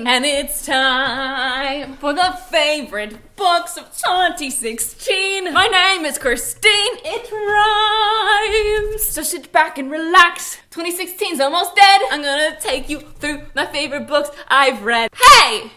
and it's time for the favorite books of 2016. My name is Christine, it rhymes. So sit back and relax. 2016's almost dead. I'm gonna take you through my favorite books I've read. Hey!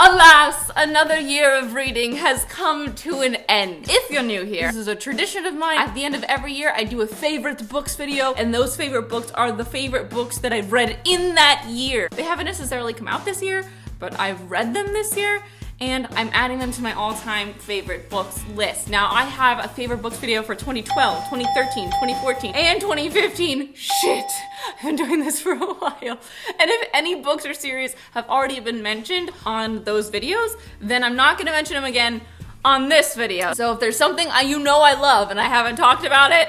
Alas, another year of reading has come to an end. If you're new here, this is a tradition of mine. At the end of every year, I do a favorite books video, and those favorite books are the favorite books that I've read in that year. They haven't necessarily come out this year, but I've read them this year, and I'm adding them to my all-time favorite books list. Now, I have a favorite books video for 2012, 2013, 2014, and 2015. Shit, I've been doing this for a while. And if any books or series have already been mentioned on those videos, then I'm not gonna mention them again on this video. So if there's something I love and I haven't talked about it,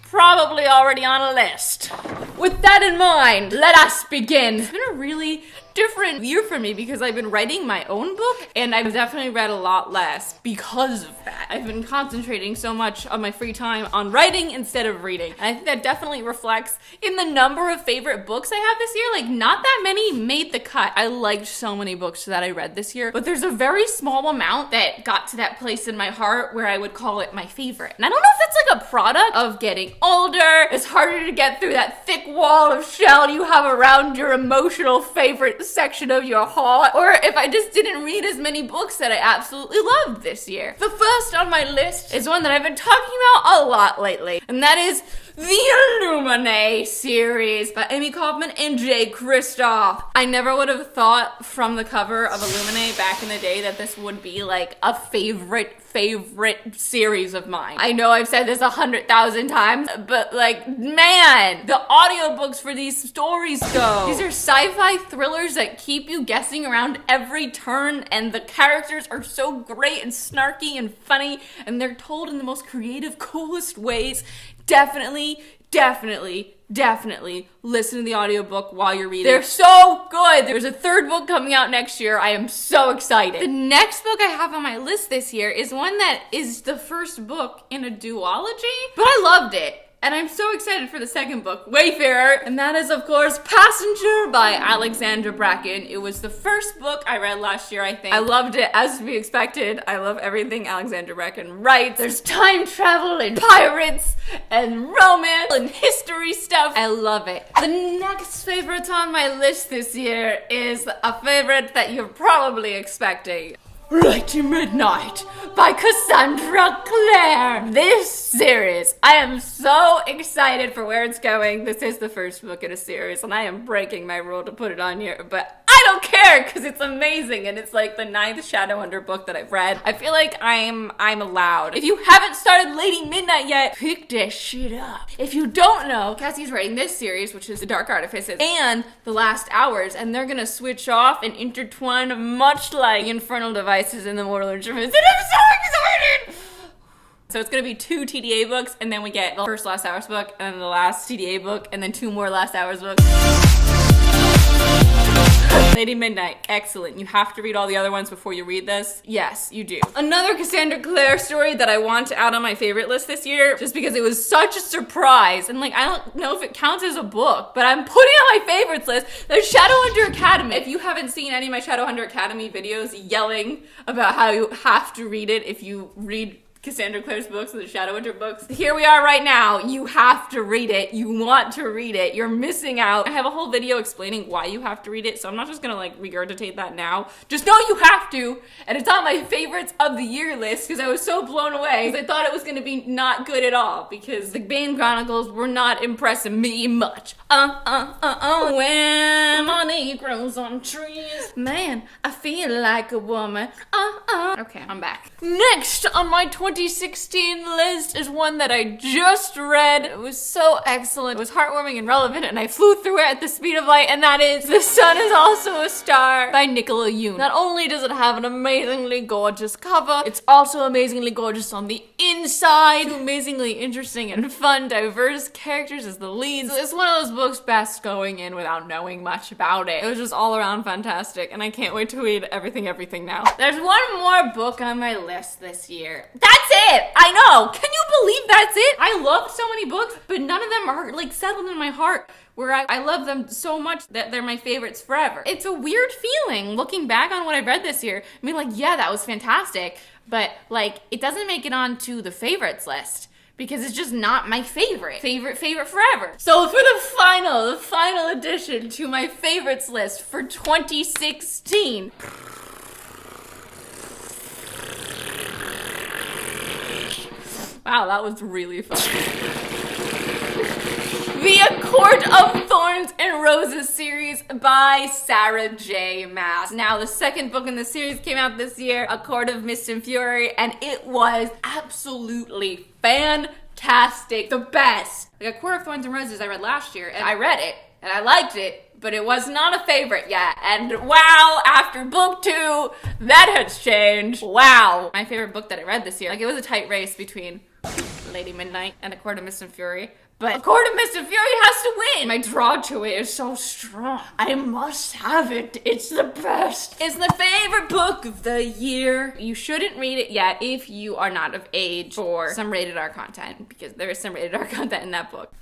probably already on a list. With that in mind, let us begin. It's been a really different year for me because I've been writing my own book, and I've definitely read a lot less because of that. I've been concentrating so much of my free time on writing instead of reading. And I think that definitely reflects in the number of favorite books I have this year. Like, not that many made the cut. I liked so many books that I read this year, but there's a very small amount that got to that place in my heart where I would call it my favorite. And I don't know if that's like a product of getting older. It's harder to get through that thick wall of shell you have around your emotional favorite section of your heart, or if I just didn't read as many books that I absolutely loved this year. The first on my list is one that I've been talking about a lot lately, and that is the Illuminae series by Amie, Kaufman, and Kristoff. I never would have thought from the cover of Illuminae back in the day that this would be like a favorite series of mine. I know I've said this 100,000 times, but like, man, the audiobooks for these stories go. These are sci-fi thrillers that keep you guessing around every turn, and the characters are so great and snarky and funny, and they're told in the most creative, coolest ways. Definitely listen to the audiobook while you're reading. They're so good. There's a third book coming out next year. I am so excited. The next book I have on my list this year is one that is the first book in a duology, but I loved it. And I'm so excited for the second book, Wayfarer, and that is, of course, Passenger by Alexandra Bracken. It was the first book I read last year, I think. I loved it, as to be expected. I love everything Alexandra Bracken writes. There's time travel and pirates and romance and history stuff. I love it. The next favorite on my list this year is a favorite that you're probably expecting. Right to Midnight by Cassandra Clare. This series, I am so excited for where it's going. This is the first book in a series, and I am breaking my rule to put it on here, but I don't care because it's amazing, and it's like the 9th Shadowhunter book that I've read. I feel like I'm allowed. If you haven't started Lady Midnight yet, pick this shit up. If you don't know, Cassie's writing this series, which is The Dark Artifices, and The Last Hours, and they're gonna switch off and intertwine much like Infernal Devices and The Mortal Instruments, and I'm so excited! So it's gonna be 2 TDA books, and then we get the first Last Hours book, and then the last TDA book, and then 2 more Last Hours books. Lady Midnight, excellent. You have to read all the other ones before you read this. Yes, you do. Another Cassandra Clare story that I want to add on my favorite list this year, just because it was such a surprise, and like, I don't know if it counts as a book, but I'm putting on my favorites list. There's Shadowhunter Academy. If you haven't seen any of my Shadowhunter Academy videos yelling about how you have to read it if you read Cassandra Clare's books and the Shadowhunter books. Here we are right now. You have to read it. You want to read it. You're missing out. I have a whole video explaining why you have to read it, so I'm not just gonna like regurgitate that now. Just know you have to, and it's on my favorites of the year list because I was so blown away because I thought it was gonna be not good at all because the Bane Chronicles were not impressing me much. When money grows on trees, man, I feel like a woman. Okay, I'm back. Next on my 2016 list is one that I just read. It was so excellent. It was heartwarming and relevant, and I flew through it at the speed of light, and that is The Sun Is Also a Star by Nicola Yoon. Not only does it have an amazingly gorgeous cover, it's also amazingly gorgeous on the inside. Amazingly interesting and fun, diverse characters as the leads. So it's one of those books best going in without knowing much about it. It was just all around fantastic, and I can't wait to read everything now. There's one more book on my list this year. That's it. I know. Can you believe that's it? I love so many books, but none of them are like settled in my heart where I love them so much that they're my favorites forever. It's a weird feeling looking back on what I read this year. I mean, like, yeah, that was fantastic, but like, it doesn't make it onto the favorites list because it's just not my favorite forever. So for the final addition to my favorites list for 2016. Wow, that was really fun. The A Court of Thorns and Roses series by Sarah J. Maas. Now, the second book in the series came out this year, A Court of Mist and Fury, and it was absolutely fantastic. The best. Like, A Court of Thorns and Roses I read last year, and I read it, and I liked it, but it was not a favorite yet. And wow, after book 2, that has changed. Wow. My favorite book that I read this year, like, it was a tight race between Lady Midnight and A Court of Mist and Fury. But A Court of Mist and Fury has to win. My draw to it is so strong. I must have it. It's the best. It's the favorite book of the year. You shouldn't read it yet if you are not of age for some rated R content, because there is some rated R content in that book.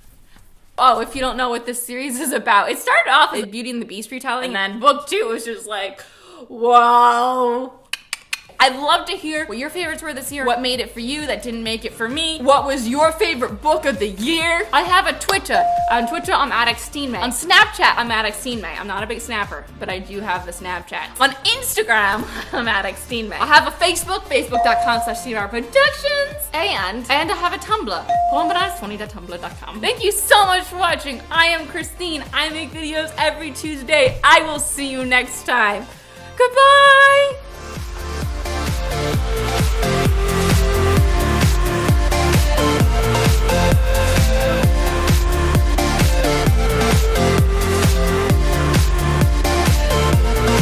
Oh, if you don't know what this series is about, it started off as Beauty and the Beast retelling, and then book 2 was just like, wow. I'd love to hear what your favorites were this year, what made it for you that didn't make it for me, what was your favorite book of the year. I have a Twitter. On Twitter, I'm @Xteenmay. On Snapchat, I'm @Xteenmay. I'm not a big snapper, but I do have the Snapchat. On Instagram, I'm @Xteenmay. I have a Facebook, facebook.com/CRProductions, and I have a Tumblr, polandbananasBOOKS.tumblr.com. Thank you so much for watching. I am Christine. I make videos every Tuesday. I will see you next time. Goodbye!